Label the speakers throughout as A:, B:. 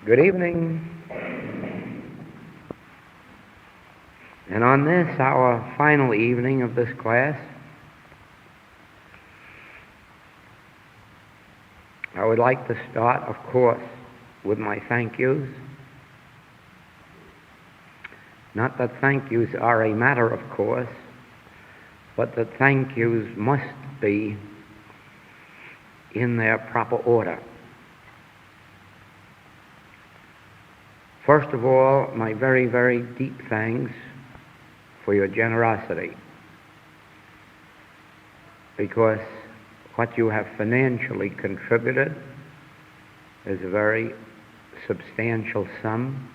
A: Good evening. And on this, our final evening of this class, I would like to start, of course, with my thank yous. Not that thank yous are a matter of course, but that thank yous must be in their proper order. First of all, my very, very deep thanks for your generosity, because what you have financially contributed is a very substantial sum,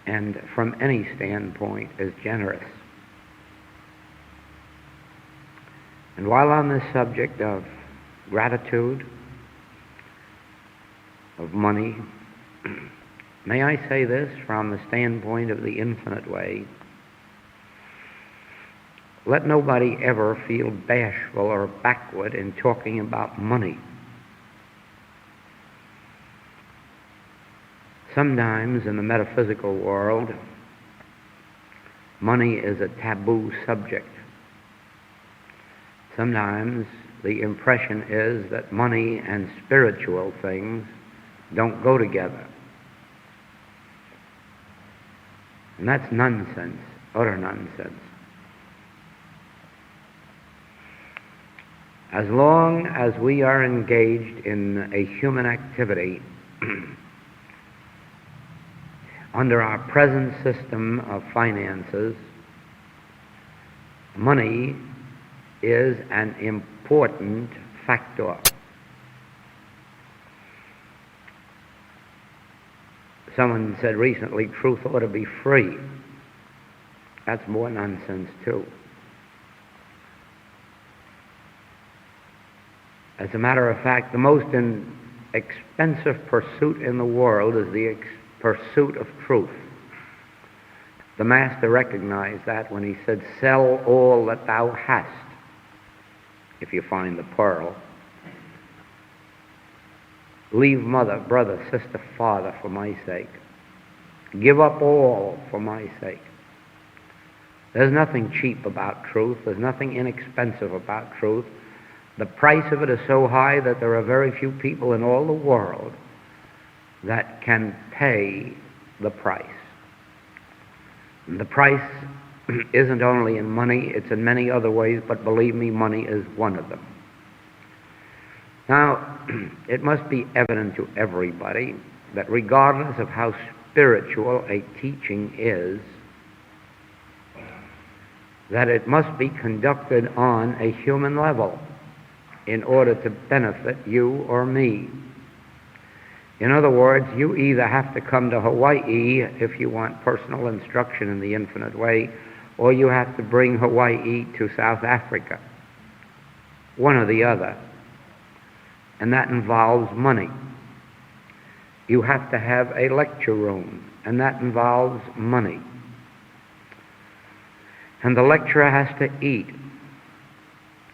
A: and from any standpoint is generous. And while on this subject of gratitude, of money, may I say this from the standpoint of the infinite way: let nobody ever feel bashful or backward in talking about money. Sometimes in the metaphysical world, money is a taboo subject. Sometimes the impression is that money and spiritual things don't go together. And that's nonsense, utter nonsense. As long as we are engaged in a human activity under our present system of finances, money is an important factor. Someone said recently, truth ought to be free. That's more nonsense, too. As a matter of fact, the most expensive pursuit in the world is the pursuit of truth. The Master recognized that when he said, "Sell all that thou hast, if you find the pearl. Leave mother, brother, sister, father for my sake. Give up all for my sake." There's nothing cheap about truth. There's nothing inexpensive about truth. The price of it is so high that there are very few people in all the world that can pay the price. And the price isn't only in money, it's in many other ways, but believe me, money is one of them. Now, it must be evident to everybody that regardless of how spiritual a teaching is, that it must be conducted on a human level in order to benefit you or me. In other words, you either have to come to Hawaii if you want personal instruction in the infinite way, or you have to bring Hawaii to South Africa. One or the other. And that involves money. You have to have a lecture room, and that involves money. And the lecturer has to eat,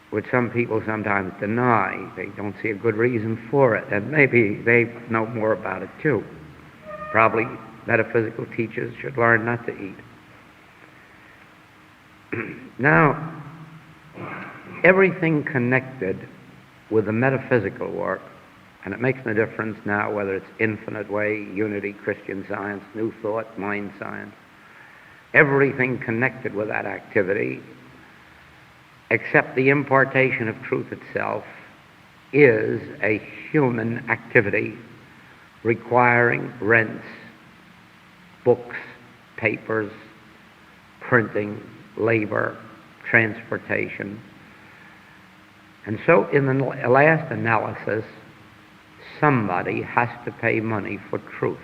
A: which some people sometimes deny. They don't see a good reason for it, and maybe they know more about it too. Probably metaphysical teachers should learn not to eat. Now, everything connected with the metaphysical work, and it makes no difference now whether it's infinite way, unity, Christian Science, New Thought, mind science, everything connected with that activity, except the impartation of truth itself, is a human activity requiring rents, books, papers, printing, labor, transportation. And so in the last analysis, somebody has to pay money for truth.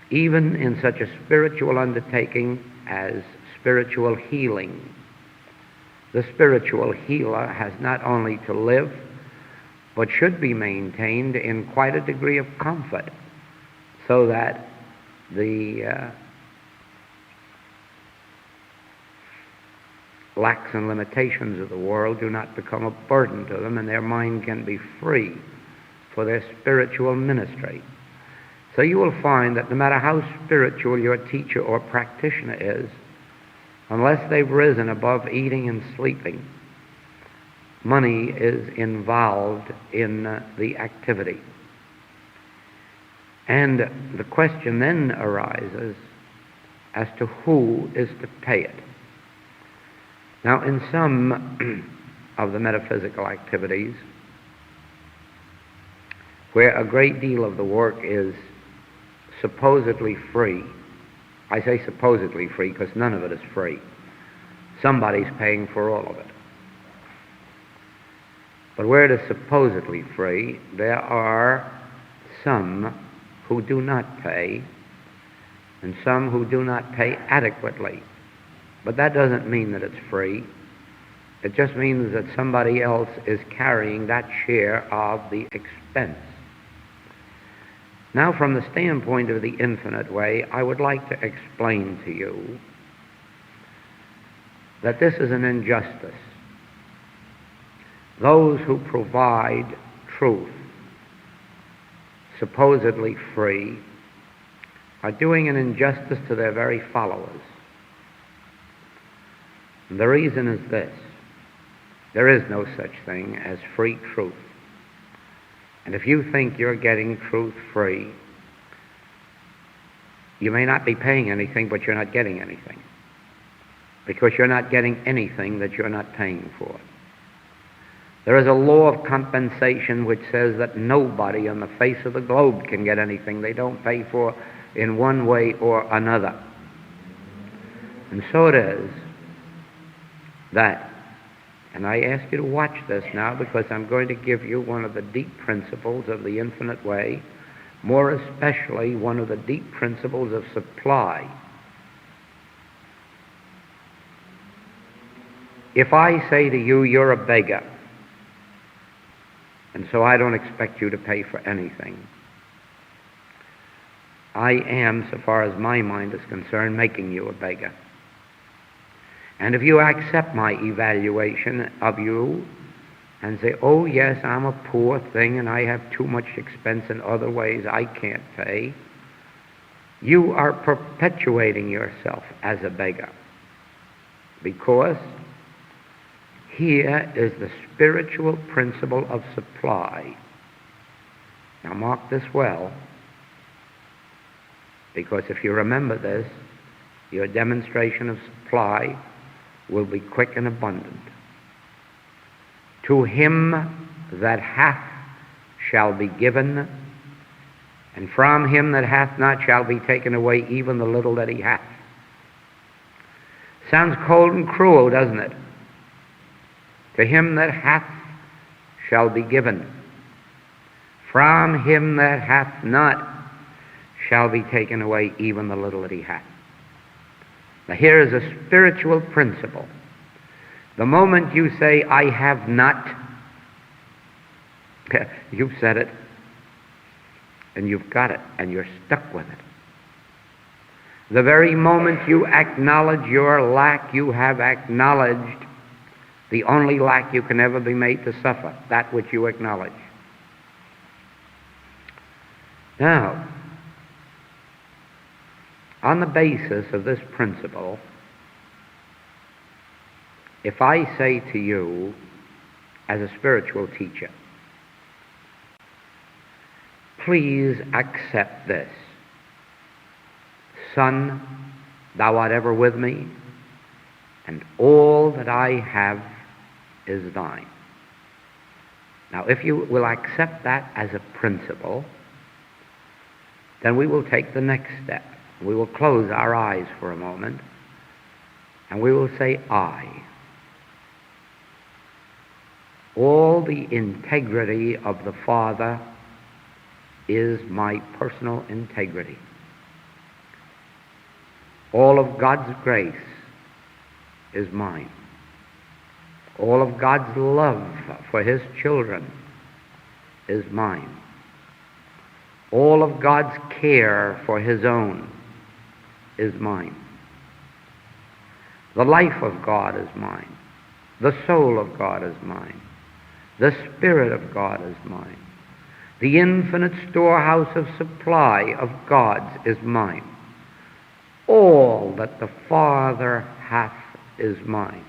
A: Even in such a spiritual undertaking as spiritual healing, the spiritual healer has not only to live, but should be maintained in quite a degree of comfort, so that the lacks and limitations of the world do not become a burden to them, and their mind can be free for their spiritual ministry. So you will find that no matter how spiritual your teacher or practitioner is, unless they've risen above eating and sleeping, money is involved in the activity. And the question then arises as to who is to pay it. Now, in some of the metaphysical activities, where a great deal of the work is supposedly free, I say supposedly free because none of it is free. Somebody's paying for all of it. But where it is supposedly free, there are some who do not pay, and some who do not pay adequately. But that doesn't mean that it's free. It just means that somebody else is carrying that share of the expense. Now, from the standpoint of the infinite way, I would like to explain to you that this is an injustice. Those who provide truth, supposedly free, are doing an injustice to their very followers. And the reason is this: there is no such thing as free truth. And if you think you're getting truth free, you may not be paying anything, but you're not getting anything, because you're not getting anything that you're not paying for. There is a law of compensation which says that nobody on the face of the globe can get anything they don't pay for in one way or another. And so it is that, and I ask you to watch this now, because I'm going to give you one of the deep principles of the infinite way, more especially one of the deep principles of supply. If I say to you, you're a beggar, and so I don't expect you to pay for anything, I am, so far as my mind is concerned, making you a beggar. And if you accept my evaluation of you and say, oh yes, I'm a poor thing and I have too much expense in other ways I can't pay, you are perpetuating yourself as a beggar. Because here is the spiritual principle of supply. Now mark this well, because if you remember this, your demonstration of supply will be quick and abundant. To him that hath shall be given, and from him that hath not shall be taken away even the little that he hath. Sounds cold and cruel, doesn't it? To him that hath shall be given. From him that hath not shall be taken away even the little that he hath. Now here is a spiritual principle. The moment you say, I have not, you've said it, and you've got it, and you're stuck with it. The very moment you acknowledge your lack, you have acknowledged the only lack you can ever be made to suffer, that which you acknowledge. Now, on the basis of this principle, if I say to you, as a spiritual teacher, please accept this. Son, thou art ever with me, and all that I have is thine. Now, if you will accept that as a principle, then we will take the next step. We will close our eyes for a moment, and we will say, I. All the integrity of the Father is my personal integrity. All of God's grace is mine. All of God's love for his children is mine. All of God's care for his own is mine. The life of God is mine. The soul of God is mine. The Spirit of God is mine. The infinite storehouse of supply of God's is mine. All that the Father hath is mine.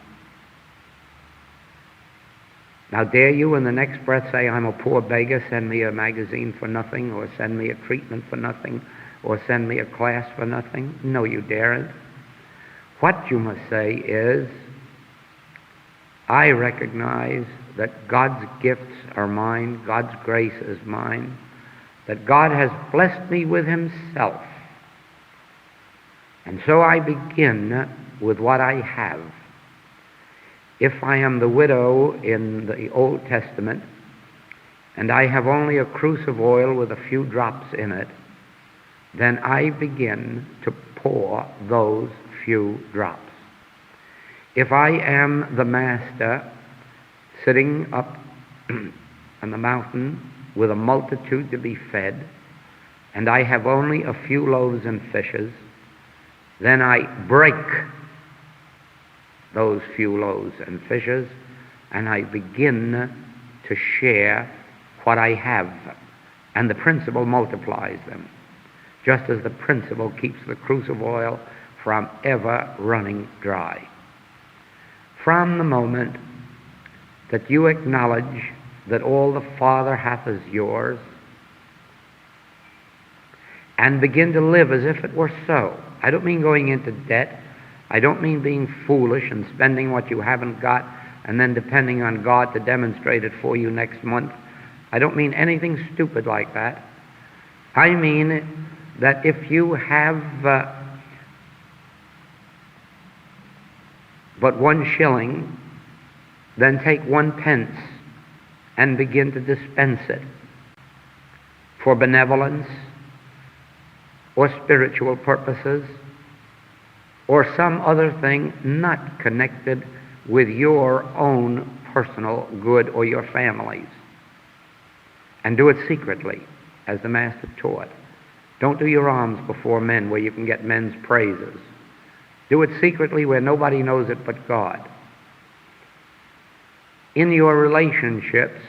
A: Now dare you in the next breath say, I'm a poor beggar, send me a magazine for nothing, or send me a treatment for nothing, or send me a class for nothing? No, you daren't. What you must say is, I recognize that God's gifts are mine, God's grace is mine, that God has blessed me with himself. And so I begin with what I have. If I am the widow in the Old Testament, and I have only a cruse of oil with a few drops in it, then I begin to pour those few drops. If I am the master sitting up on the mountain with a multitude to be fed, and I have only a few loaves and fishes, then I break those few loaves and fishes, and I begin to share what I have, and the principle multiplies them, just as the principle keeps the cruse of oil from ever running dry. From the moment that you acknowledge that all the Father hath is yours, and begin to live as if it were so. I don't mean going into debt. I don't mean being foolish and spending what you haven't got and then depending on God to demonstrate it for you next month. I don't mean anything stupid like that. I mean that if you have but 1 shilling, then take 1 pence and begin to dispense it for benevolence or spiritual purposes or some other thing not connected with your own personal good or your family's. And do it secretly, as the Master taught. Don't do your alms before men where you can get men's praises. Do it secretly where nobody knows it but God. In your relationships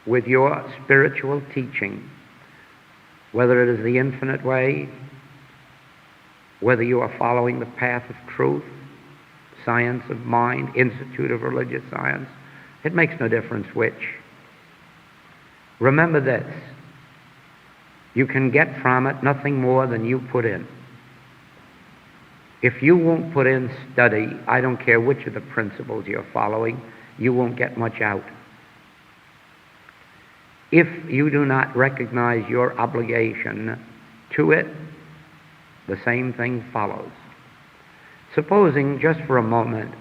A: with your spiritual teaching, whether it is the infinite way, whether you are following the path of truth, science of mind, institute of religious science, it makes no difference which. Remember this, you can get from it nothing more than you put in. If you won't put in study, I don't care which of the principles you're following, you won't get much out. If you do not recognize your obligation to it, the same thing follows. Supposing, just for a moment,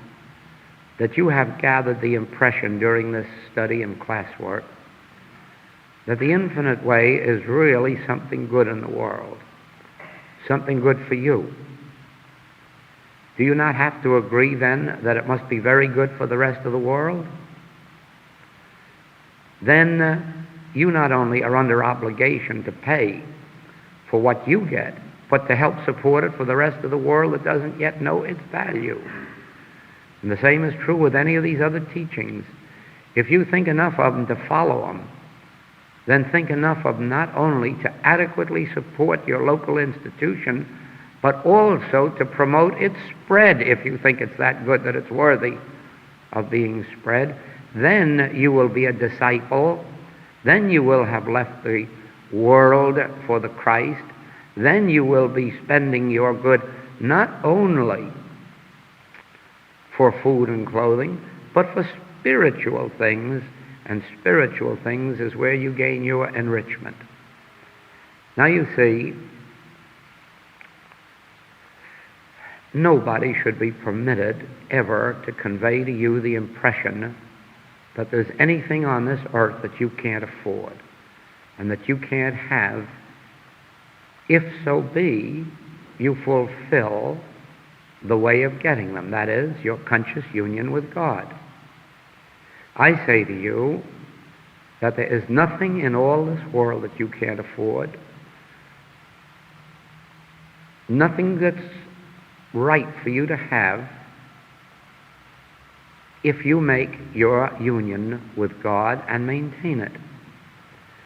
A: that you have gathered the impression during this study and classwork that the infinite way is really something good in the world, something good for you. Do you not have to agree then that it must be very good for the rest of the world? Then you not only are under obligation to pay for what you get, but to help support it for the rest of the world that doesn't yet know its value. And the same is true with any of these other teachings. If you think enough of them to follow them, then think enough of them not only to adequately support your local institution, but also to promote its spread if you think it's that good that it's worthy of being spread. Then you will be a disciple. Then you will have left the world for the Christ. Then you will be spending your good not only for food and clothing, but for spiritual things, and spiritual things is where you gain your enrichment. Now you see, nobody should be permitted ever to convey to you the impression that there's anything on this earth that you can't afford and that you can't have if so be you fulfill the way of getting them, that is, your conscious union with God. I say to you that there is nothing in all this world that you can't afford, nothing that's right for you to have if you make your union with God and maintain it.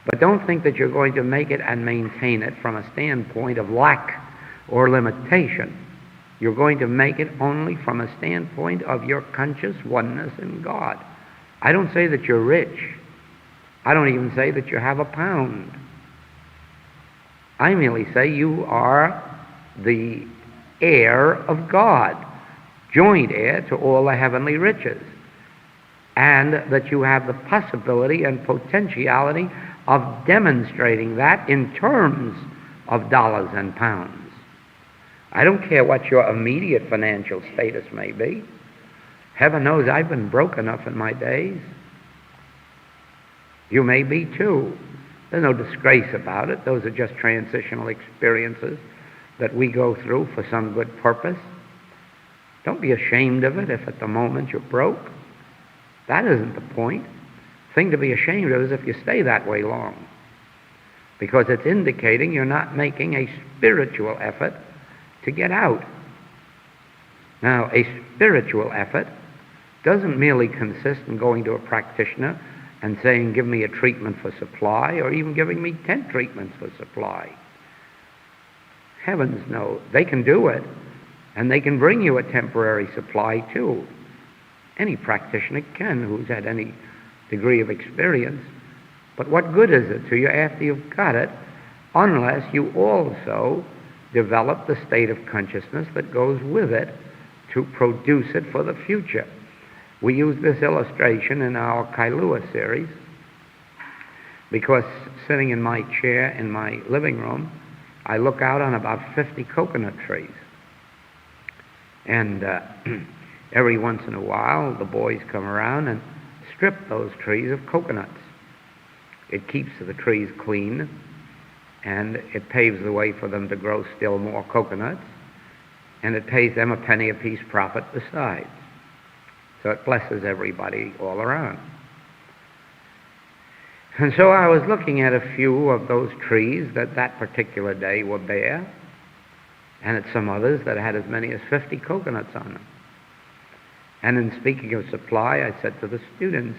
A: But don't think that you're going to make it and maintain it from a standpoint of lack or limitation. You're going to make it only from a standpoint of your conscious oneness in God. I don't say that you're rich. I don't even say that you have a pound. I merely say you are the heir of God, joint heir to all the heavenly riches, and that you have the possibility and potentiality of demonstrating that in terms of dollars and pounds. I don't care what your immediate financial status may be. Heaven knows I've been broke enough in my days. You may be too. There's no disgrace about it. Those are just transitional experiences that we go through for some good purpose. Don't be ashamed of it if at the moment you're broke. That isn't the point. The thing to be ashamed of is if you stay that way long, because it's indicating you're not making a spiritual effort to get out. Now, a spiritual effort doesn't merely consist in going to a practitioner and saying, give me a treatment for supply, or even giving me 10 treatments for supply. Heavens no, they can do it, and they can bring you a temporary supply too. Any practitioner can who's had any degree of experience. But what good is it to you after you've got it, unless you also develop the state of consciousness that goes with it to produce it for the future? We use this illustration in our Kailua series because sitting in my chair in my living room, I look out on about 50 coconut trees. And every once in a while, the boys come around and strip those trees of coconuts. It keeps the trees clean, and it paves the way for them to grow still more coconuts, and it pays them a penny apiece profit besides. So it blesses everybody all around. And so I was looking at a few of those trees that particular day were bare, and at some others that had as many as 50 coconuts on them. And in speaking of supply, I said to the students,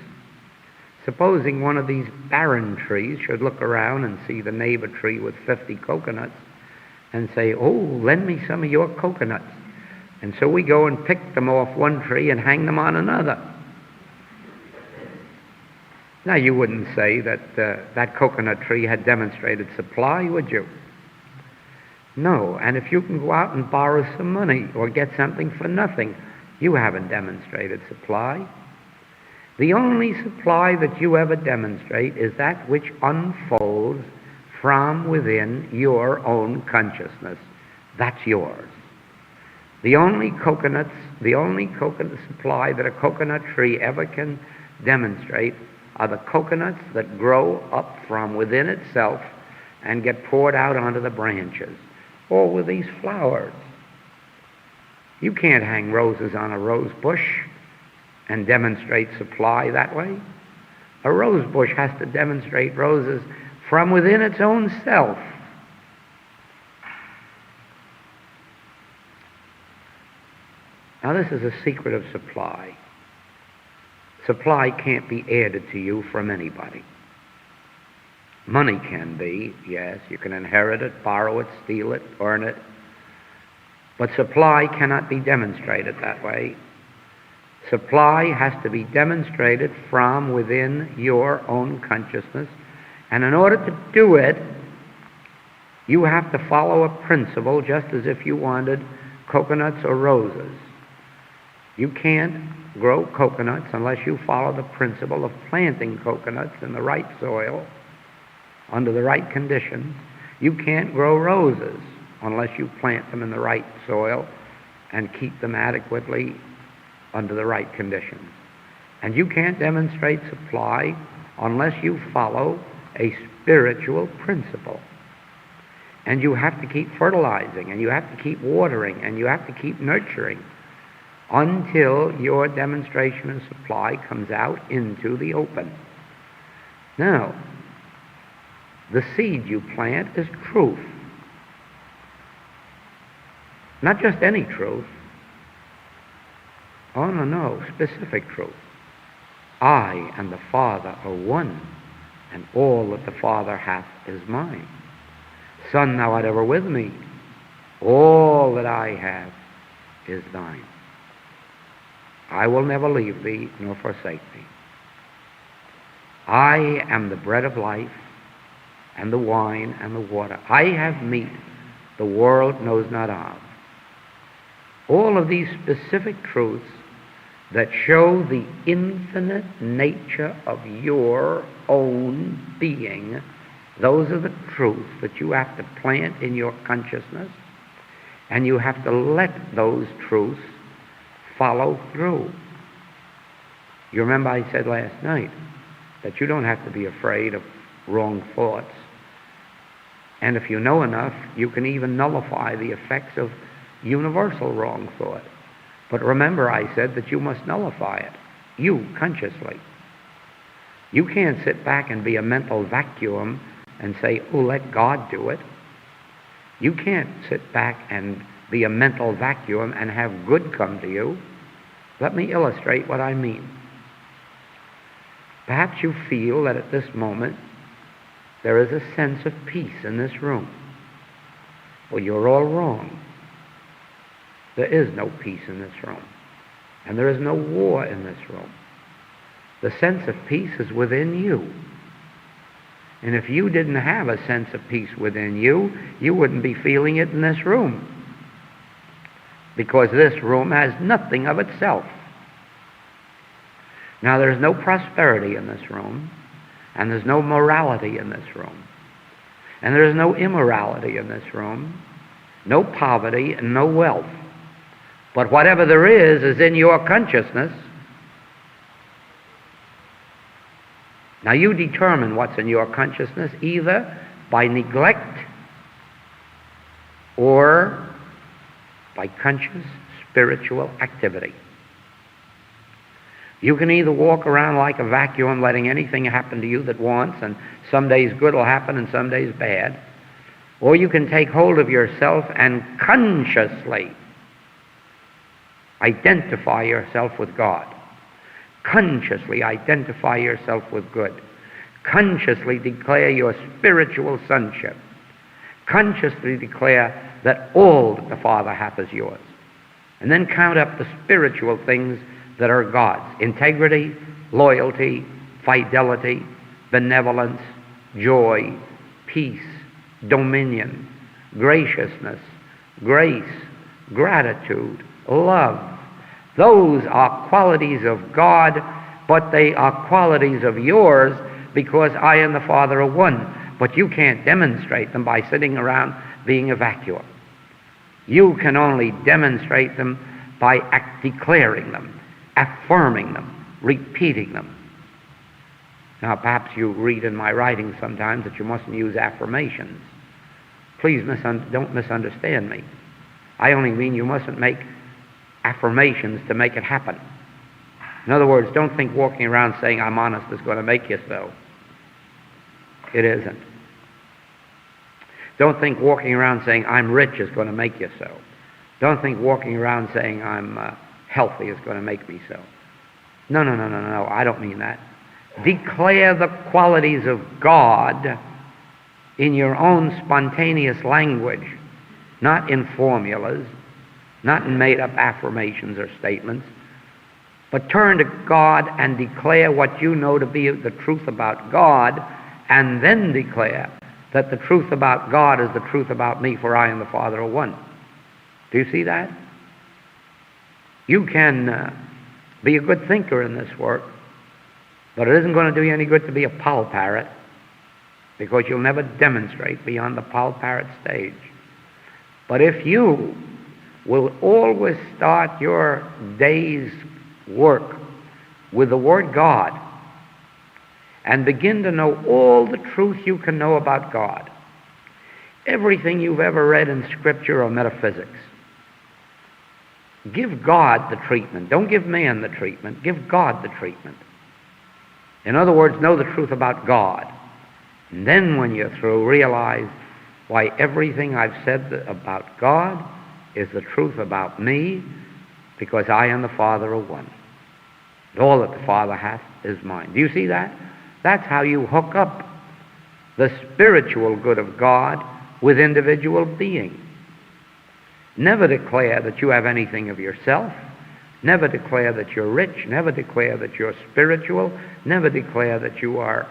A: supposing one of these barren trees should look around and see the neighbor tree with 50 coconuts and say, oh, lend me some of your coconuts. And so we go and pick them off one tree and hang them on another. Now, you wouldn't say that that coconut tree had demonstrated supply, would you? No, and if you can go out and borrow some money or get something for nothing, you haven't demonstrated supply. The only supply that you ever demonstrate is that which unfolds from within your own consciousness. That's yours. The only coconut supply that a coconut tree ever can demonstrate are the coconuts that grow up from within itself and get poured out onto the branches, or with these flowers. You can't hang roses on a rose bush and demonstrate supply that way. A rose bush has to demonstrate roses from within its own self. Now, this is a secret of supply. Supply can't be added to you from anybody. Money can be, yes, you can inherit it, borrow it, steal it, earn it. But supply cannot be demonstrated that way. Supply has to be demonstrated from within your own consciousness. And in order to do it, you have to follow a principle just as if you wanted coconuts or roses. You can't grow coconuts unless you follow the principle of planting coconuts in the right soil, under the right conditions. You can't grow roses unless you plant them in the right soil and keep them adequately under the right conditions. And you can't demonstrate supply unless you follow a spiritual principle. And you have to keep fertilizing, and you have to keep watering, and you have to keep nurturing until your demonstration of supply comes out into the open. Now, the seed you plant is truth. Not just any truth. Oh, no, specific truth. I and the Father are one. and all that the Father hath is mine. Son, thou art ever with me. All that I have is thine. I will never leave thee nor forsake thee. I am the bread of life, and the wine and the water. I have meat the world knows not of. All of these specific truths that show the infinite nature of your own being, those are the truths that you have to plant in your consciousness, and you have to let those truths follow through. You remember I said last night that you don't have to be afraid of wrong thoughts. And if you know enough, you can even nullify the effects of universal wrong thought. But remember, I said that you must nullify it, you, consciously. You can't sit back and be a mental vacuum and say, oh, let God do it. You can't sit back and be a mental vacuum and have good come to you. Let me illustrate what I mean. Perhaps you feel that at this moment there is a sense of peace in this room. Well, you're all wrong. There is no peace in this room, and there is no war in this room. The sense of peace is within you. And if you didn't have a sense of peace within you, you wouldn't be feeling it in this room, because this room has nothing of itself. Now, there's no prosperity in this room, and there's no morality in this room, and there's no immorality in this room, no poverty and no wealth. But whatever there is in your consciousness. Now you determine what's in your consciousness either by neglect or by conscious spiritual activity. You can either walk around like a vacuum letting anything happen to you that wants, and some days good will happen and some days bad, or you can take hold of yourself and consciously identify yourself with God. Consciously identify yourself with good. Consciously declare your spiritual sonship. Consciously declare that all that the Father hath is yours. And then count up the spiritual things that are God's. Integrity, loyalty, fidelity, benevolence, joy, peace, dominion, graciousness, grace, gratitude, love. Those are qualities of God, but they are qualities of yours because I and the Father are one. But you can't demonstrate them by sitting around being a vacuum. You can only demonstrate them by declaring them, affirming them, repeating them. Now, perhaps you read in my writing sometimes that you mustn't use affirmations. Please don't misunderstand me. I only mean you mustn't make affirmations to make it happen. In other words, don't think walking around saying I'm honest is going to make you so. It isn't. Don't think walking around saying I'm rich is going to make you so. Don't think walking around saying I'm healthy is going to make me so. No, I don't mean that. Declare the qualities of God in your own spontaneous language, not in formulas, not in made-up affirmations or statements, but turn to God and declare what you know to be the truth about God, and then declare that the truth about God is the truth about me, for I and the Father are one. Do you see that? You can be a good thinker in this work, but it isn't going to do you any good to be a poll parrot, because you'll never demonstrate beyond the poll parrot stage. But if you will always start your day's work with the Word God and begin to know all the truth you can know about God, everything you've ever read in Scripture or metaphysics, give God the treatment. Don't give man the treatment. Give God the treatment. In other words, know the truth about God. And then when you're through, realize why everything I've said about God is the truth about me, because I and the Father are one. And all that the Father hath is mine. Do you see that? That's how you hook up the spiritual good of God with individual being. Never declare that you have anything of yourself. Never declare that you're rich. Never declare that you're spiritual. Never declare that you are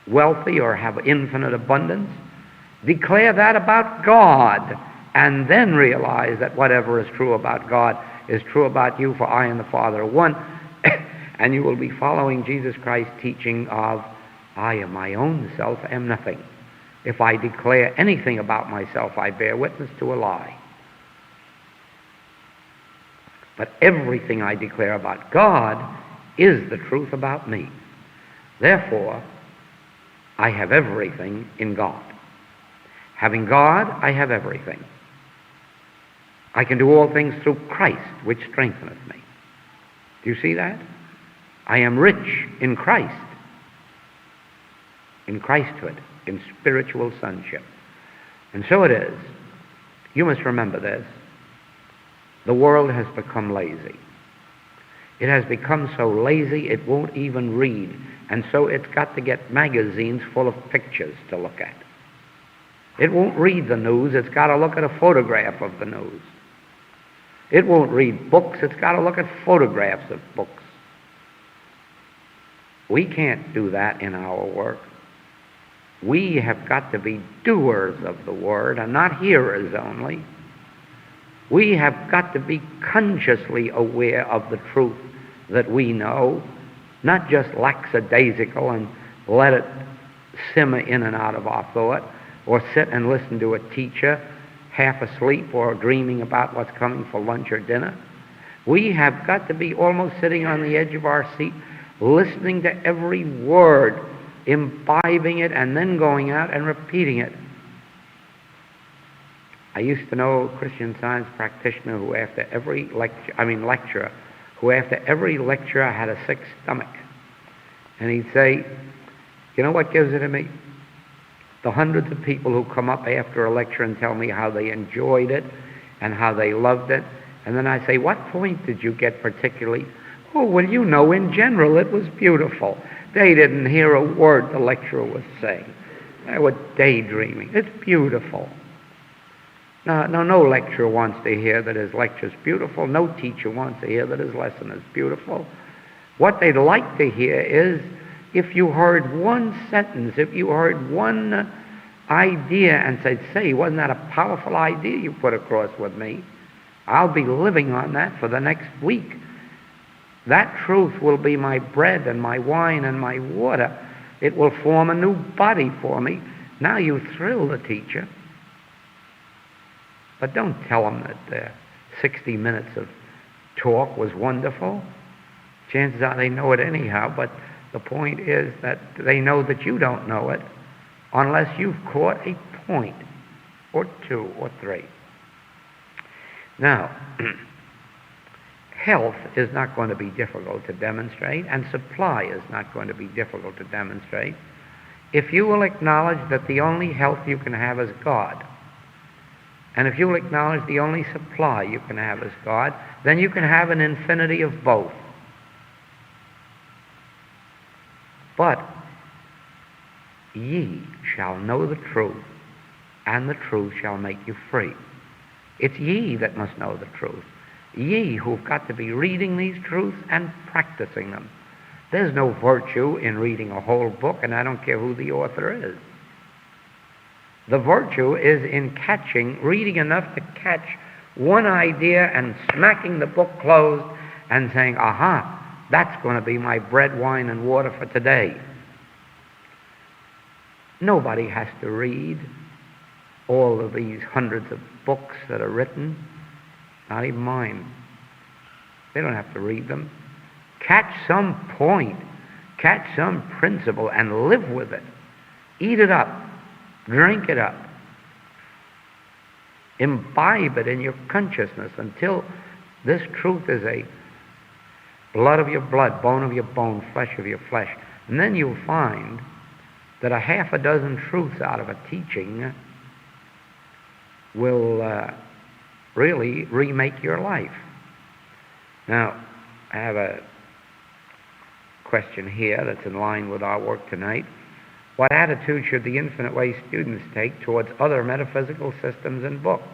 A: wealthy or have infinite abundance. Declare that about God, and then realize that whatever is true about God is true about you, for I and the Father are one. And you will be following Jesus Christ's teaching of, I of my own self am nothing. If I declare anything about myself, I bear witness to a lie. But everything I declare about God is the truth about me. Therefore, I have everything in God. Having God, I have everything. I can do all things through Christ, which strengtheneth me. Do you see that? I am rich in Christ, in Christhood, in spiritual sonship. And so it is. You must remember this. The world has become lazy. It has become so lazy it won't even read. And so it's got to get magazines full of pictures to look at. It won't read the news. It's got to look at a photograph of the news. It won't read books. It's got to look at photographs of books. We can't do that in our work. We have got to be doers of the Word and not hearers only. We have got to be consciously aware of the truth that we know, not just lackadaisical and let it simmer in and out of our thought, or sit and listen to a teacher half asleep or dreaming about what's coming for lunch or dinner. We have got to be almost sitting on the edge of our seat, listening to every word, imbibing it, and then going out and repeating it. I used to know a Christian Science practitioner who after every lecturer, who after every lecture had a sick stomach. And he'd say, you know what gives it to me? The hundreds of people who come up after a lecture and tell me how they enjoyed it and how they loved it. And then I say, what point did you get particularly? Oh, well, you know, in general, it was beautiful. They didn't hear a word the lecturer was saying. They were daydreaming. It's beautiful. No lecturer wants to hear that his lecture's beautiful. No teacher wants to hear that his lesson is beautiful. What they'd like to hear is, if you heard one sentence, if you heard one idea and said, say, wasn't that a powerful idea you put across with me? I'll be living on that for the next week. That truth will be my bread and my wine and my water. It will form a new body for me. Now you thrill the teacher. But don't tell them that 60 minutes of talk was wonderful. Chances are they know it anyhow, but the point is that they know that you don't know it unless you've caught a point or two or three. Now, health is not going to be difficult to demonstrate, and supply is not going to be difficult to demonstrate if you will acknowledge that the only health you can have is God. And if you will acknowledge the only supply you can have is God, then you can have an infinity of both. But ye shall know the truth, and the truth shall make you free. It's ye that must know the truth. Ye who've got to be reading these truths and practicing them. There's no virtue in reading a whole book, and I don't care who the author is. The virtue is in reading enough to catch one idea and smacking the book closed and saying, aha, that's going to be my bread, wine, and water for today. Nobody has to read all of these hundreds of books that are written, not even mine. They don't have to read them. Catch some point, catch some principle, and live with it. Eat it up. Drink it up. Imbibe it in your consciousness until this truth is a blood of your blood, bone of your bone, flesh of your flesh. And then you'll find that a half a dozen truths out of a teaching will really remake your life. Now, I have a question here that's in line with our work tonight. What attitude should the Infinite Way students take towards other metaphysical systems and books?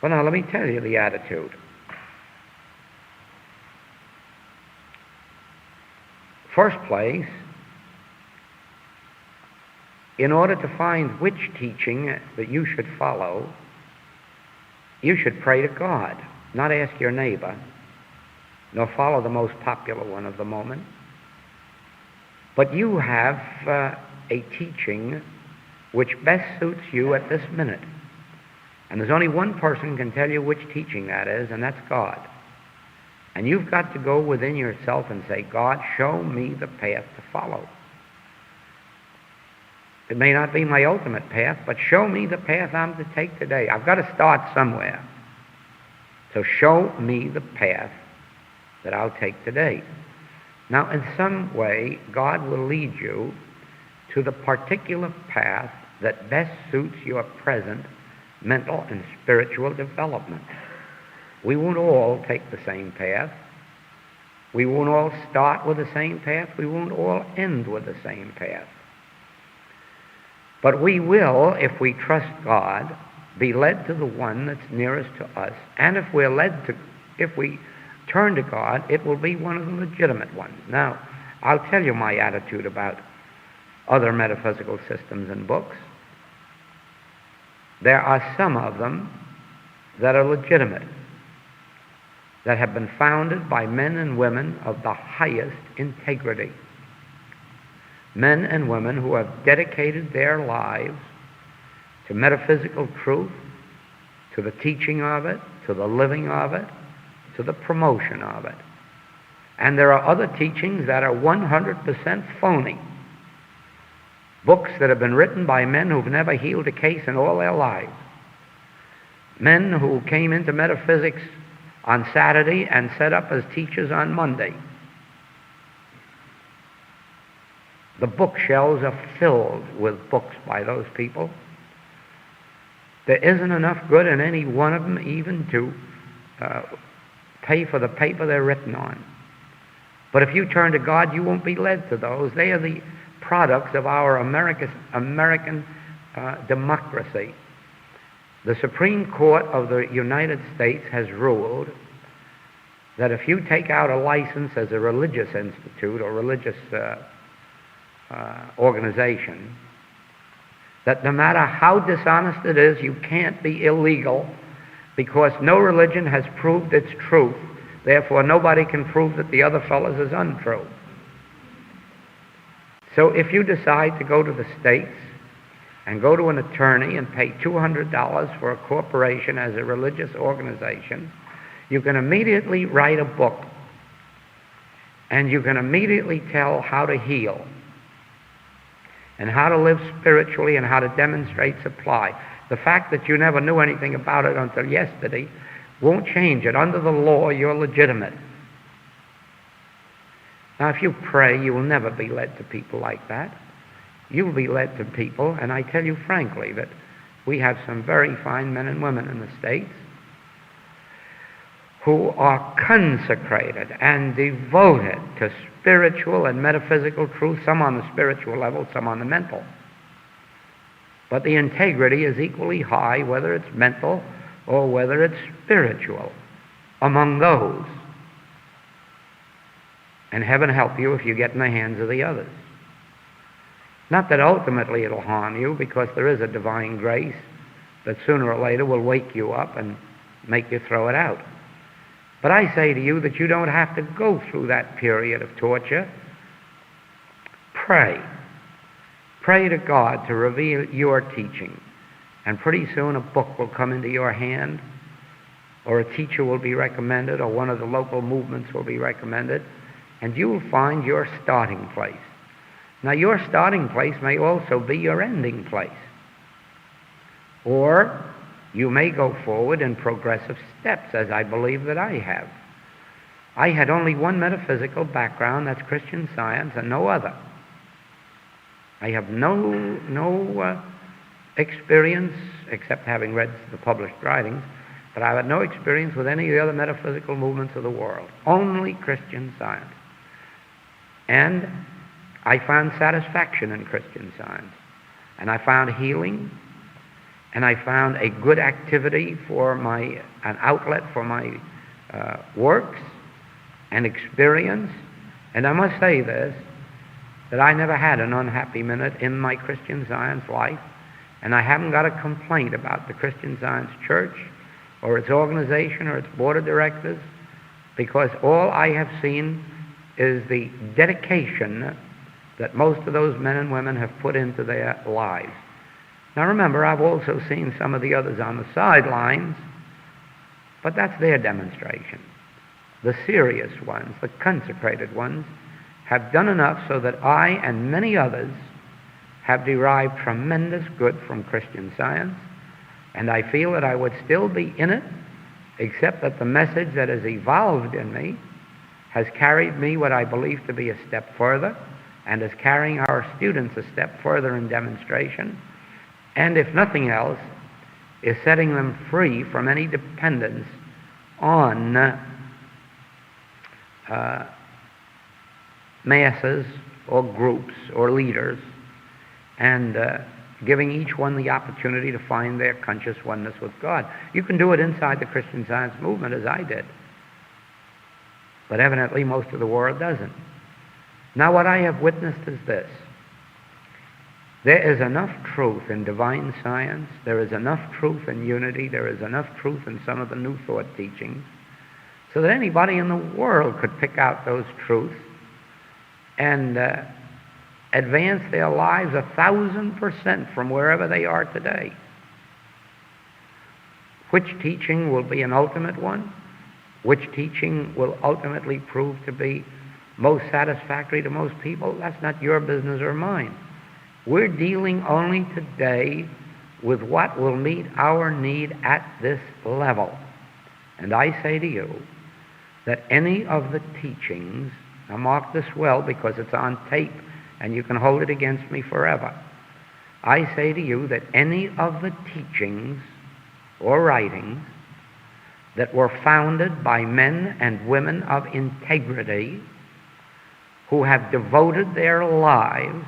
A: Well, now, let me tell you the attitude. First place, in order to find which teaching that you should follow, you should pray to God, not ask your neighbor, nor follow the most popular one of the moment. But you have a teaching which best suits you at this minute. And there's only one person can tell you which teaching that is, and that's God. And you've got to go within yourself and say, God, show me the path to follow. It may not be my ultimate path, but show me the path I'm to take today. I've got to start somewhere. So show me the path that I'll take today. Now, in some way, God will lead you to the particular path that best suits your present mental and spiritual development. We won't all take the same path. We won't all start with the same path. We won't all end with the same path. But we will, if we trust God, be led to the one that's nearest to us. And if we turn to God, it will be one of the legitimate ones. Now, I'll tell you my attitude about other metaphysical systems and books. There are some of them that are legitimate, that have been founded by men and women of the highest integrity. Men and women who have dedicated their lives to metaphysical truth, to the teaching of it, to the living of it, to the promotion of it. And there are other teachings that are 100% phony. Books that have been written by men who've never healed a case in all their lives. Men who came into metaphysics on Saturday and set up as teachers on Monday. The bookshelves are filled with books by those people. There isn't enough good in any one of them even to pay for the paper they're written on. But if you turn to God, you won't be led to those. They are the products of our American democracy. The Supreme Court of the United States has ruled that if you take out a license as a religious institute or religious organization, that no matter how dishonest it is, you can't be illegal, because no religion has proved its truth. Therefore, nobody can prove that the other fellow's is untrue. So if you decide to go to the States and go to an attorney and pay $200 for a corporation as a religious organization, you can immediately write a book, and you can immediately tell how to heal and how to live spiritually and how to demonstrate supply. The fact that you never knew anything about it until yesterday won't change it. Under the law, you're legitimate. Now, if you pray, you will never be led to people like that. You will be led to people, and I tell you frankly that we have some very fine men and women in the States who are consecrated and devoted to spiritual and metaphysical truth, some on the spiritual level, some on the mental. But the integrity is equally high, whether it's mental or whether it's spiritual, among those. And heaven help you if you get in the hands of the others. Not that ultimately it'll harm you, because there is a divine grace that sooner or later will wake you up and make you throw it out. But I say to you that you don't have to go through that period of torture. Pray. Pray to God to reveal your teaching. And pretty soon a book will come into your hand, or a teacher will be recommended, or one of the local movements will be recommended, and you will find your starting place. Now, your starting place may also be your ending place. Or you may go forward in progressive steps, as I believe that I have. I had only one metaphysical background, that's Christian Science, and no other. I have no experience, except having read the published writings, but I've had no experience with any of the other metaphysical movements of the world. Only Christian Science. And I found satisfaction in Christian Science. And I found healing, and I found a good activity for an outlet for my works and experience. And I must say this, that I never had an unhappy minute in my Christian Science life, and I haven't got a complaint about the Christian Science Church or its organization or its board of directors, because all I have seen is the dedication that most of those men and women have put into their lives. Now remember, I've also seen some of the others on the sidelines, but that's their demonstration. The serious ones, the consecrated ones, have done enough so that I and many others have derived tremendous good from Christian Science, and I feel that I would still be in it, except that the message that has evolved in me has carried me what I believe to be a step further, and is carrying our students a step further in demonstration, and if nothing else, is setting them free from any dependence on masses or groups or leaders, and giving each one the opportunity to find their conscious oneness with God. You can do it inside the Christian Science movement, as I did, but evidently most of the world doesn't. Now what I have witnessed is this. There is enough truth in divine science, there is enough truth in unity, there is enough truth in some of the New Thought teachings, so that anybody in the world could pick out those truths and advance their lives 1,000% from wherever they are today. Which teaching will be an ultimate one? Which teaching will ultimately prove to be most satisfactory to most people? That's not your business or mine. We're dealing only today with what will meet our need at this level. And I say to you that any of the teachings, now mark this well because it's on tape and you can hold it against me forever. I say to you that any of the teachings or writings that were founded by men and women of integrity who have devoted their lives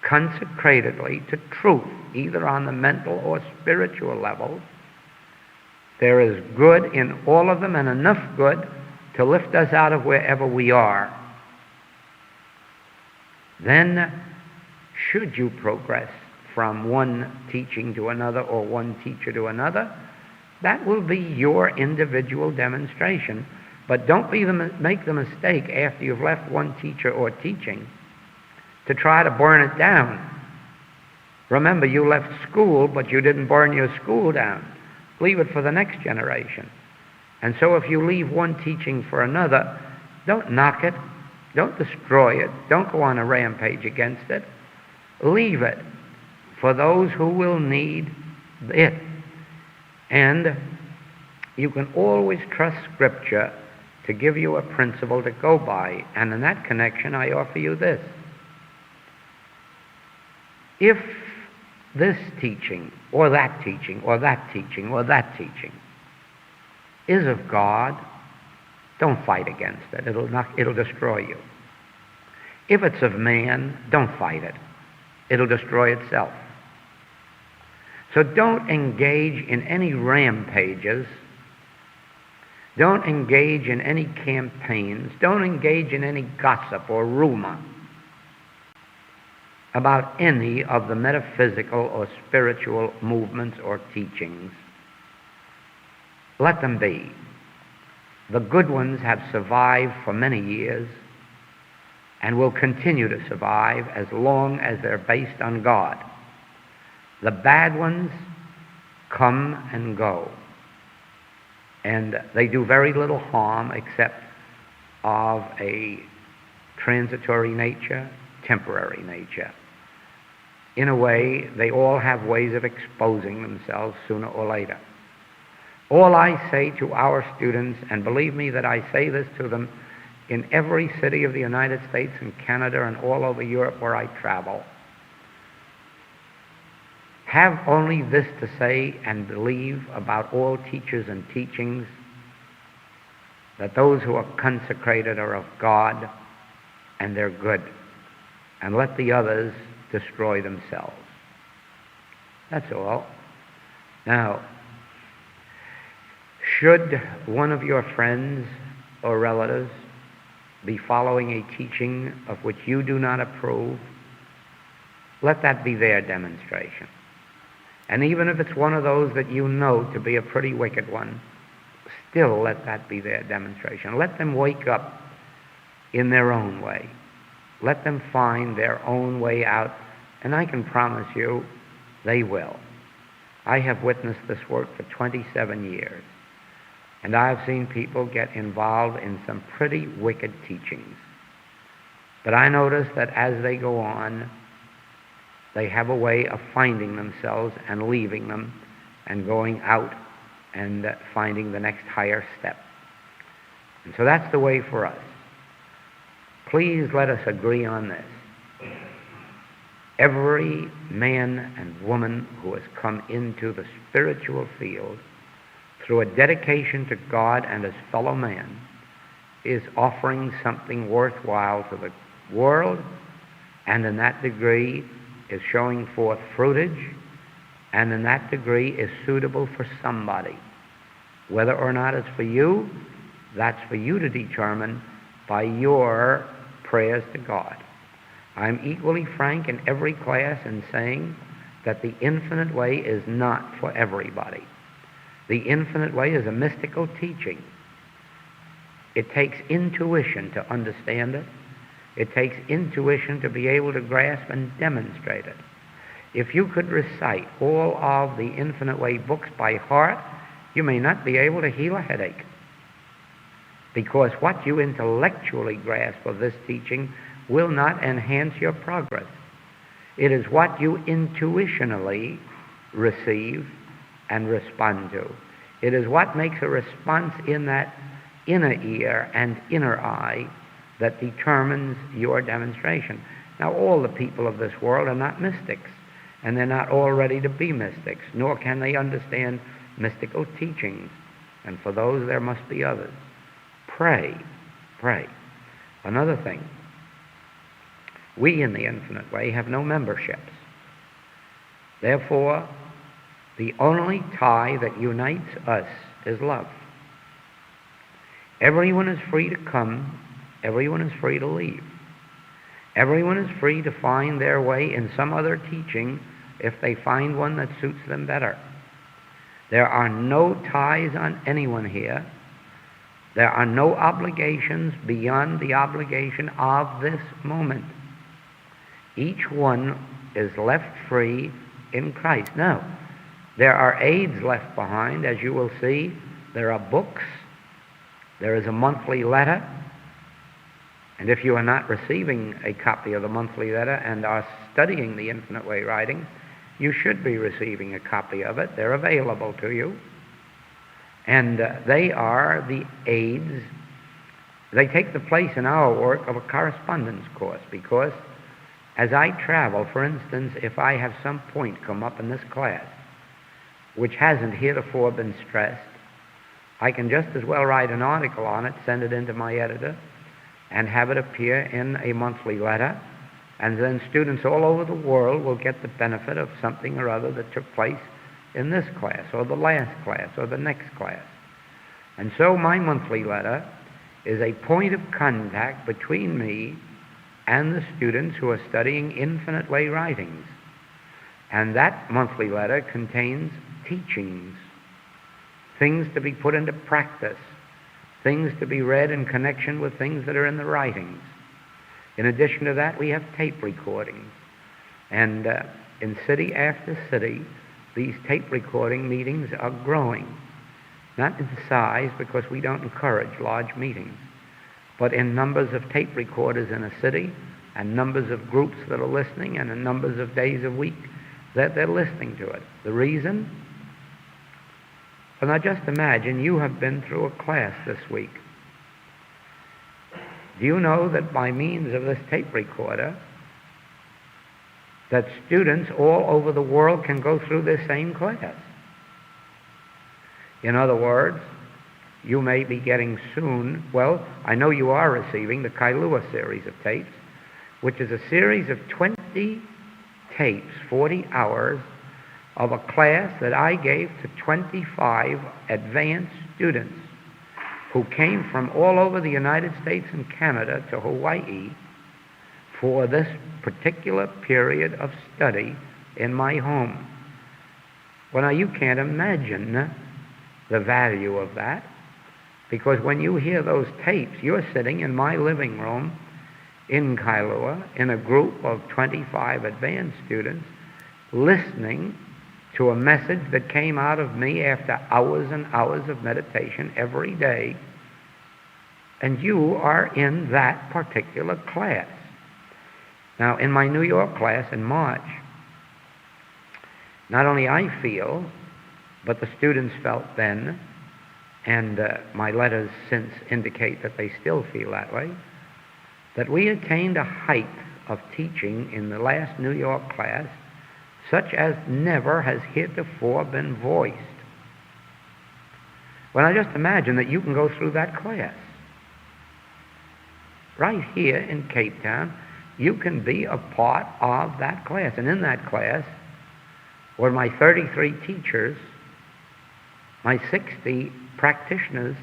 A: consecratedly to truth, either on the mental or spiritual level, there is good in all of them, and enough good to lift us out of wherever we are. Then, should you progress from one teaching to another or one teacher to another, that will be your individual demonstration. But don't make the mistake after you've left one teacher or teaching to try to burn it down. Remember, you left school, but you didn't burn your school down. Leave it for the next generation. And so if you leave one teaching for another, don't knock it, don't destroy it, don't go on a rampage against it. Leave it for those who will need it. And you can always trust Scripture to give you a principle to go by. And in that connection, I offer you this. If this teaching, or that teaching, or that teaching, or that teaching is of God, don't fight against it. It'll destroy you. If it's of man, don't fight it. It'll destroy itself. So don't engage in any rampages. Don't engage in any campaigns. Don't engage in any gossip or rumor about any of the metaphysical or spiritual movements or teachings. Let them be. The good ones have survived for many years and will continue to survive as long as they're based on God. The bad ones come and go, and they do very little harm except of a transitory nature, temporary nature. In a way, they all have ways of exposing themselves sooner or later. All I say to our students, and believe me that I say this to them in every city of the United States and Canada and all over Europe where I travel, have only this to say and believe about all teachers and teachings, that those who are consecrated are of God and they're good, and let the others destroy themselves. That's all. Now, should one of your friends or relatives be following a teaching of which you do not approve, let that be their demonstration. And even if it's one of those that you know to be a pretty wicked one, still let that be their demonstration. Let them wake up in their own way. Let them find their own way out, and I can promise you they will. I have witnessed this work for 27 years, and I've seen people get involved in some pretty wicked teachings. But I notice that as they go on, they have a way of finding themselves and leaving them and going out and finding the next higher step. And so that's the way for us. Please let us agree on this. Every man and woman who has come into the spiritual field through a dedication to God and his fellow man is offering something worthwhile to the world, and in that degree is showing forth fruitage, and in that degree is suitable for somebody. Whether or not it's for you, that's for you to determine by your prayers to God. I'm equally frank in every class in saying that the infinite way is not for everybody. The infinite way is a mystical teaching. It takes intuition to understand it. It takes intuition to be able to grasp and demonstrate it. If you could recite all of the infinite way books by heart, you may not be able to heal a headache, because what you intellectually grasp of this teaching will not enhance your progress. It is what you intuitionally receive and respond to. It is what makes a response in that inner ear and inner eye that determines your demonstration. Now, all the people of this world are not mystics, and they're not all ready to be mystics, nor can they understand mystical teachings, and for those there must be others. Pray, pray. Another thing, we in the infinite way have no memberships. Therefore, the only tie that unites us is love. Everyone is free to come. Everyone is free to leave. Everyone is free to find their way in some other teaching if they find one that suits them better. There are no ties on anyone here. There are no obligations beyond the obligation of this moment. Each one is left free in Christ. Now, there are aids left behind, as you will see. There are books. There is a monthly letter. And if you are not receiving a copy of the monthly letter and are studying the Infinite Way writings, you should be receiving a copy of it. They're available to you. And they are the aids. They take the place in our work of a correspondence course, because as I travel, for instance, if I have some point come up in this class which hasn't heretofore been stressed, I can just as well write an article on it, send it into my editor, and have it appear in a monthly letter, and then students all over the world will get the benefit of something or other that took place in this class, or the last class, or the next class. And so my monthly letter is a point of contact between me and the students who are studying Infinite Way writings. And that monthly letter contains teachings, things to be put into practice, things to be read in connection with things that are in the writings. In addition to that, we have tape recordings. And in city after city, these tape recording meetings are growing, not in size, because we don't encourage large meetings, but in numbers of tape recorders in a city, and numbers of groups that are listening, and in numbers of days a week that they're listening to it. The reason? Well, now just imagine you have been through a class this week. Do you know that by means of this tape recorder, that students all over the world can go through this same class. In other words, you may be getting soon, well, I know you are receiving the Kailua series of tapes, which is a series of 20 tapes, 40 hours, of a class that I gave to 25 advanced students who came from all over the United States and Canada to Hawaii for this particular period of study in my home. Well, now you can't imagine the value of that, because when you hear those tapes, you're sitting in my living room in Kailua in a group of 25 advanced students listening to a message that came out of me after hours and hours of meditation every day, and you are in that particular class. Now, in my New York class in March, not only I feel, but the students felt then, and my letters since indicate that they still feel that way, that we attained a height of teaching in the last New York class such as never has heretofore been voiced. Well, now just imagine that you can go through that class. Right here in Cape Town, you can be a part of that class. And in that class were my 33 teachers, my 60 practitioners,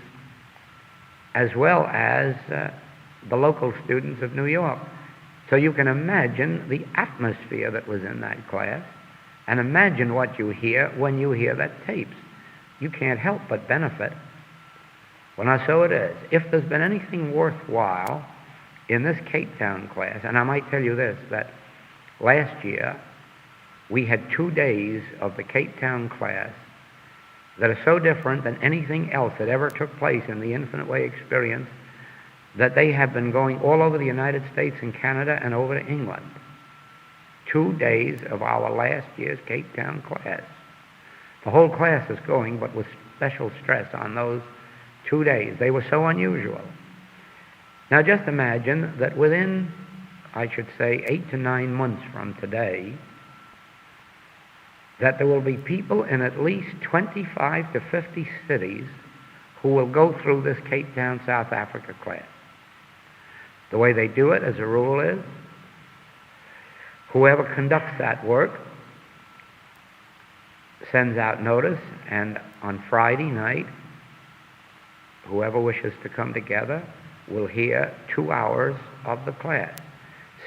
A: as well as the local students of New York. So you can imagine the atmosphere that was in that class, and imagine what you hear when you hear that tapes. You can't help but benefit. Well, now, so it is. If there's been anything worthwhile in this Cape Town class, and I might tell you this, that last year we had 2 days of the Cape Town class that are so different than anything else that ever took place in the Infinite Way experience, that they have been going all over the United States and Canada and over to England. 2 days of our last year's Cape Town class. The whole class is going, but with special stress on those 2 days. They were so unusual. Now just imagine that within, I should say, 8 to 9 months from today, that there will be people in at least 25 to 50 cities who will go through this Cape Town, South Africa class. The way they do it, as a rule, is whoever conducts that work sends out notice, and on Friday night, whoever wishes to come together will hear 2 hours of the class.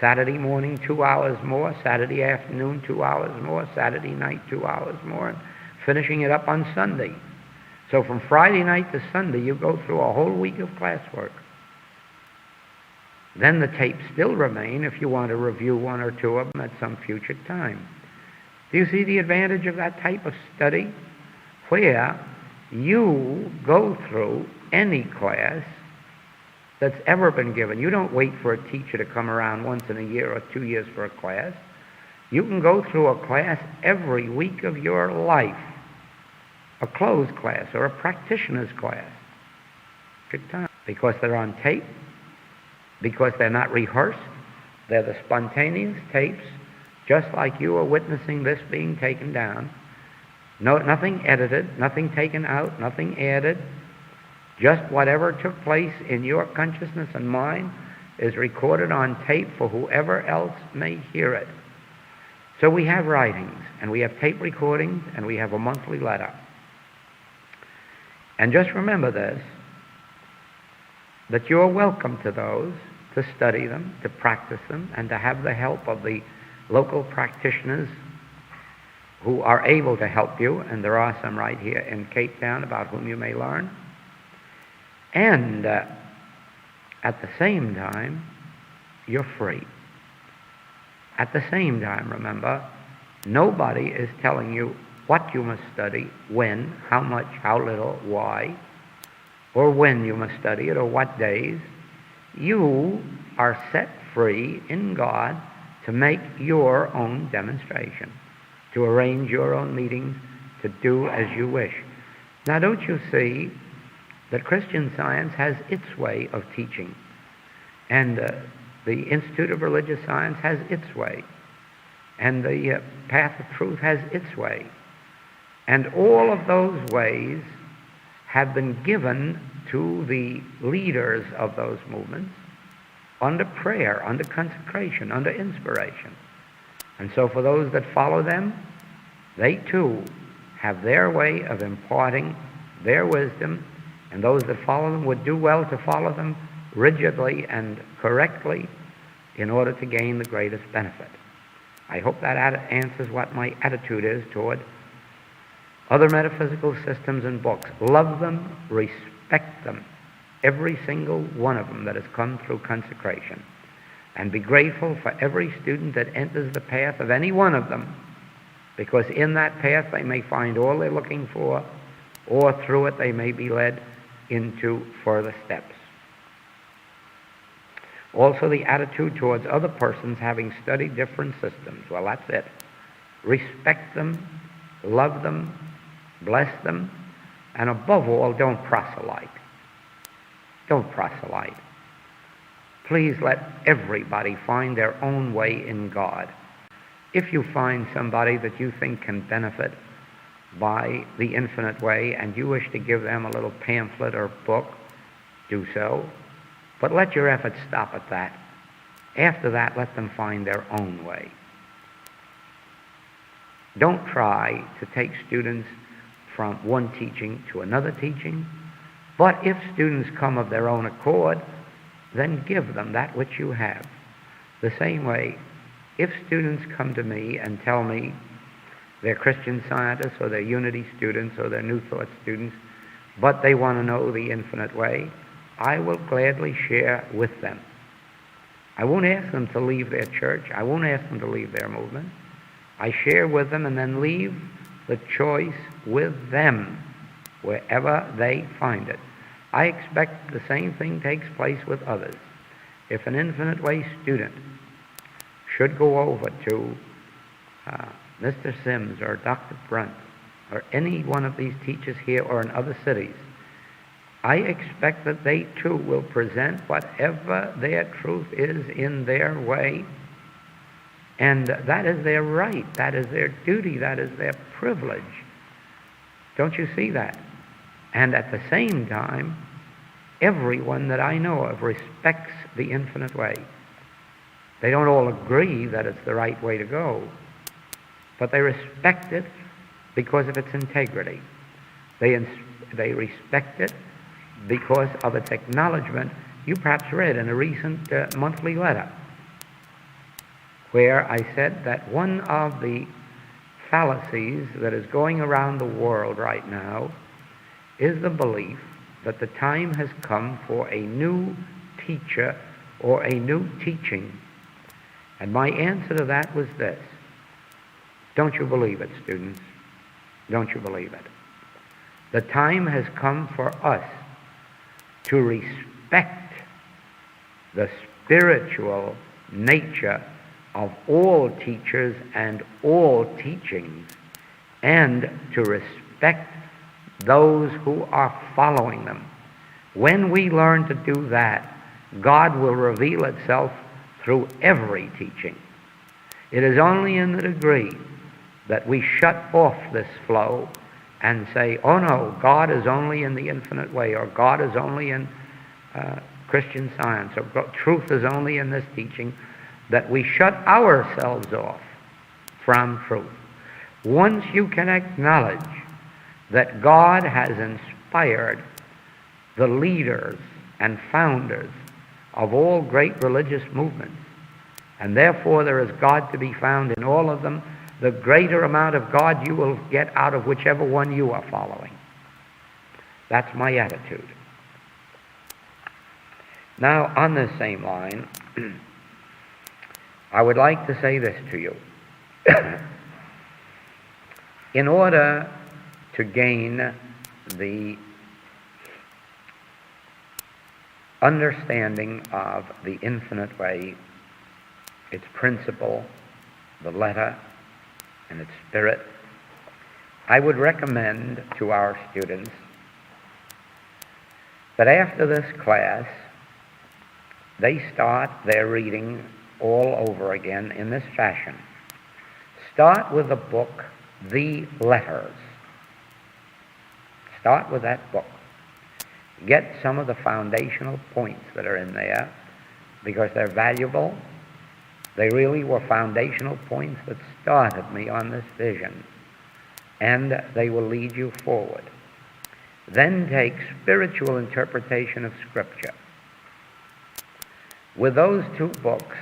A: Saturday morning, 2 hours more. Saturday afternoon, 2 hours more. Saturday night, 2 hours more. And finishing it up on Sunday. So from Friday night to Sunday, you go through a whole week of classwork. Then the tapes still remain if you want to review 1 or 2 of them at some future time. Do you see the advantage of that type of study? Where you go through any class that's ever been given. You don't wait for a teacher to come around once in a year or 2 years for a class. You can go through a class every week of your life. A closed class or a practitioner's class. Good time. Because they're on tape. Because they're not rehearsed. They're the spontaneous tapes, just like you are witnessing this being taken down. No, nothing edited, nothing taken out, nothing added. Just whatever took place in your consciousness and mind is recorded on tape for whoever else may hear it. So we have writings, and we have tape recordings, and we have a monthly letter. And just remember this, that you are welcome to those, to study them, to practice them, and to have the help of the local practitioners who are able to help you, and there are some right here in Cape Town about whom you may learn. And at the same time, you're free. At the same time, remember, nobody is telling you what you must study, when, how much, how little, why, or when you must study it, or what days. You are set free in God to make your own demonstration, to arrange your own meetings, to do as you wish. Now, don't you see that Christian Science has its way of teaching, and the Institute of Religious Science has its way. and the path of truth has its way. And all of those ways have been given to the leaders of those movements under prayer, under consecration, under inspiration. And so for those that follow them, they too have their way of imparting their wisdom, and those that follow them would do well to follow them rigidly and correctly in order to gain the greatest benefit. I hope that answers what my attitude is toward other metaphysical systems and books. Love them, respect them, every single one of them that has come through consecration, and be grateful for every student that enters the path of any one of them, because in that path they may find all they're looking for, or through it they may be led into further steps. Also, the attitude towards other persons having studied different systems. Well, that's it. Respect them, love them, bless them, and above all, don't proselyte. Don't proselyte. Please let everybody find their own way in God. If you find somebody that you think can benefit by the infinite way and you wish to give them a little pamphlet or book, do so. But let your efforts stop at that. After that, let them find their own way. Don't try to take students from one teaching to another teaching, but if students come of their own accord, then give them that which you have. The same way, if students come to me and tell me they're Christian Scientists or they're Unity students or they're New Thought students, but they want to know the infinite way, I will gladly share with them. I won't ask them to leave their church. I won't ask them to leave their movement. I share with them and then leave the choice with them wherever they find it. I expect the same thing takes place with others. If an infinite way student should go over to Mr. Sims or Dr. Brunt or any one of these teachers here or in other cities, I expect that they too will present whatever their truth is in their way, and that is their right, that is their duty, that is their privilege. Don't you see that? And at the same time, everyone that I know of respects the infinite way. They don't all agree that it's the right way to go, but they respect it because of its integrity. They respect it because of its acknowledgement. You perhaps read in a recent monthly letter where I said that one of the fallacies that is going around the world right now is the belief that the time has come for a new teacher or a new teaching. And my answer to that was this: don't you believe it, students? Don't you believe it? The time has come for us to respect the spiritual nature of all teachers and all teachings, and to respect those who are following them. When we learn to do that, God will reveal itself through every teaching. It is only in the degree that we shut off this flow and say, oh no, God is only in the infinite way, or God is only in Christian Science, or truth is only in this teaching, that we shut ourselves off from truth. Once you can acknowledge that God has inspired the leaders and founders of all great religious movements, and therefore there is God to be found in all of them, the greater amount of God you will get out of whichever one you are following. That's my attitude. Now, on this same line, I would like to say this to you. In order to gain the understanding of the infinite way, its principle, the letter, and its spirit, I would recommend to our students that after this class, they start their reading all over again in this fashion. Start with the book, The Letters. Start with that book. Get some of the foundational points that are in there because they're valuable. They really were foundational points that started me on this vision, and they will lead you forward. Then take Spiritual Interpretation of Scripture. With those two books,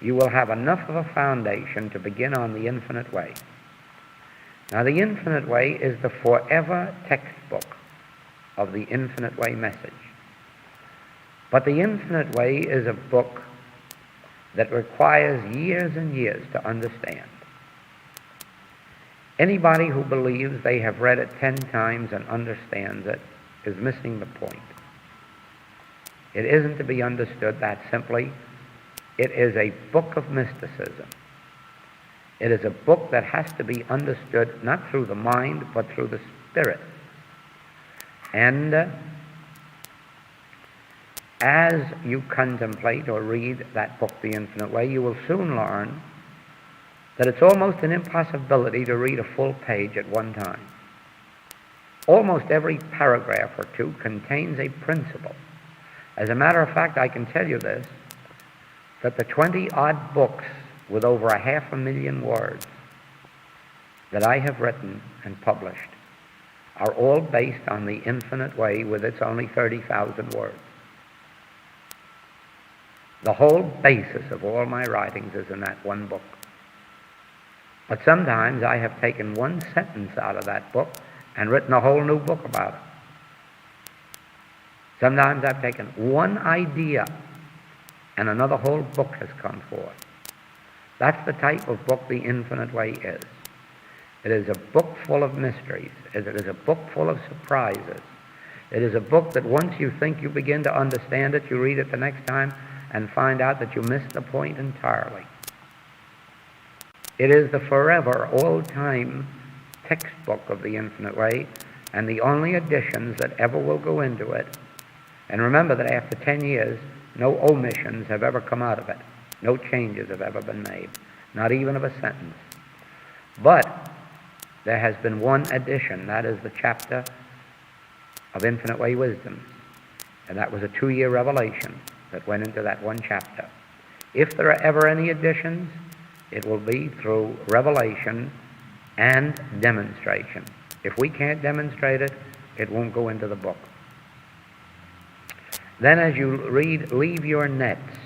A: you will have enough of a foundation to begin on the Infinite Way. Now, the Infinite Way is the forever textbook of the Infinite Way message. But the Infinite Way is a book that requires years and years to understand. Anybody who believes they have read it 10 times and understands it is missing the point. It isn't to be understood that simply. It is a book of mysticism. It is a book that has to be understood not through the mind, but through the spirit. And as you contemplate or read that book, The Infinite Way, you will soon learn that it's almost an impossibility to read a full page at one time. Almost every paragraph or two contains a principle. As a matter of fact, I can tell you this, that the 20-odd books with over 500,000 words that I have written and published are all based on the Infinite Way with its only 30,000 words. The whole basis of all my writings is in that one book. But sometimes I have taken one sentence out of that book and written a whole new book about it. Sometimes I've taken one idea and another whole book has come forth. That's the type of book The Infinite Way is. It is a book full of mysteries. It is a book full of surprises. It is a book that once you think you begin to understand it, you read it the next time and find out that you missed the point entirely. It is the forever, all-time textbook of The Infinite Way, and the only additions that ever will go into it. And remember that after 10 years, no omissions have ever come out of it. No changes have ever been made, not even of a sentence. But there has been one addition. That is the chapter of Infinite Way Wisdoms. And that was a 2-year revelation that went into that one chapter. If there are ever any additions, it will be through revelation and demonstration. If we can't demonstrate it, it won't go into the book. Then as you read Leave Your Nets,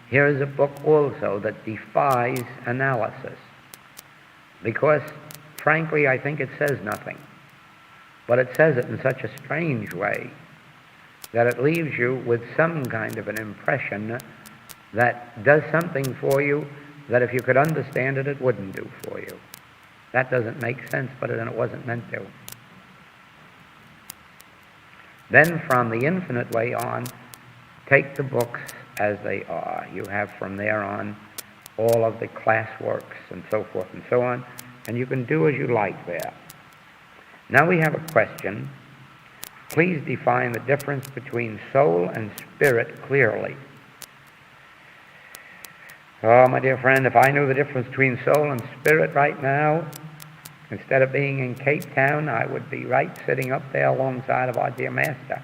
A: here is a book also that defies analysis. Because, frankly, I think it says nothing. But it says it in such a strange way that it leaves you with some kind of an impression that does something for you that if you could understand it, it wouldn't do for you. That doesn't make sense, but it wasn't meant to. Then from The Infinite Way on, take the books as they are. You have from there on all of the classworks and so forth and so on, and you can do as you like there. Now we have a question. Please define the difference between soul and spirit clearly. Oh, my dear friend, if I knew the difference between soul and spirit right now, instead of being in Cape Town, I would be right sitting up there alongside of our dear Master.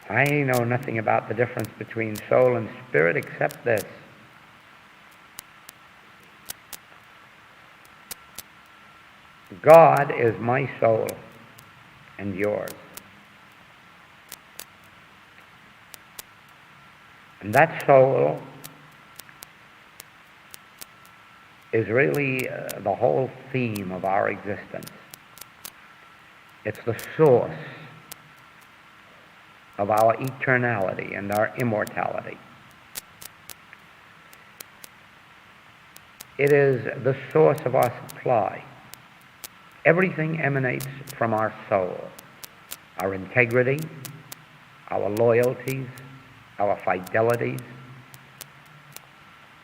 A: I know nothing about the difference between soul and spirit except this. God is my soul and yours. And that soul is really the whole theme of our existence. It's the source of our eternality and our immortality. It is the source of our supply. Everything emanates from our soul. Our integrity, our loyalties, our fidelities,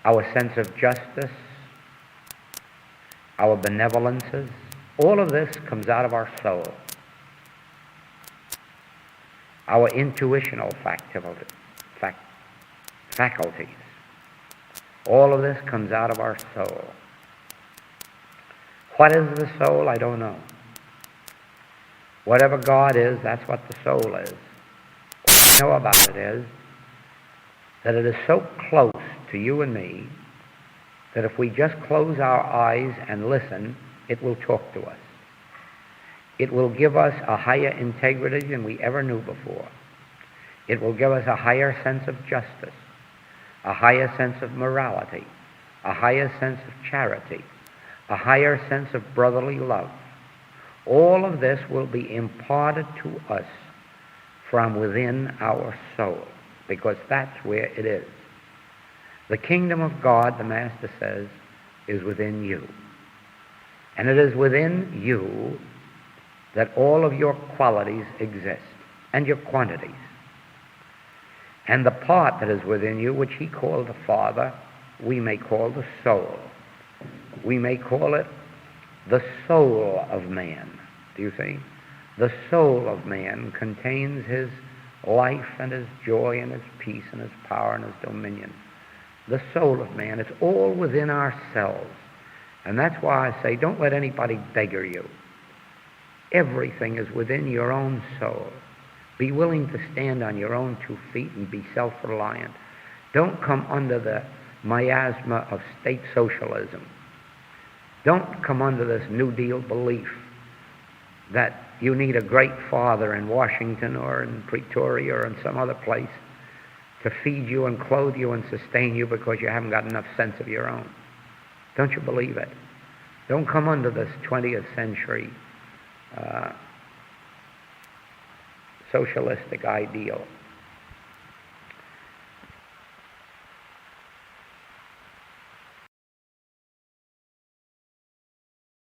A: our sense of justice, our benevolences, all of this comes out of our soul. Our intuitional faculties, All of this comes out of our soul. What is the soul? I don't know. Whatever God is, that's what the soul is. What I know about it is that it is so close to you and me that if we just close our eyes and listen, it will talk to us. It will give us a higher integrity than we ever knew before. It will give us a higher sense of justice, a higher sense of morality, a higher sense of charity, a higher sense of brotherly love. All of this will be imparted to us from within our soul, because that's where it is. The kingdom of God, the Master says, is within you. And it is within you that all of your qualities exist, and your quantities. And the part that is within you, which he called the Father, we may call the soul. We may call it the soul of man. Do you see? The soul of man contains his life and his joy and his peace and his power and his dominion. The soul of man, it's all within ourselves. And that's why I say, don't let anybody beggar you. Everything is within your own soul. Be willing to stand on your own 2 feet and be self-reliant. Don't come under the miasma of state socialism. Don't come under this New Deal belief that you need a great father in Washington or in Pretoria or in some other place to feed you and clothe you and sustain you because you haven't got enough sense of your own. Don't you believe it? Don't come under this 20th century socialistic ideal.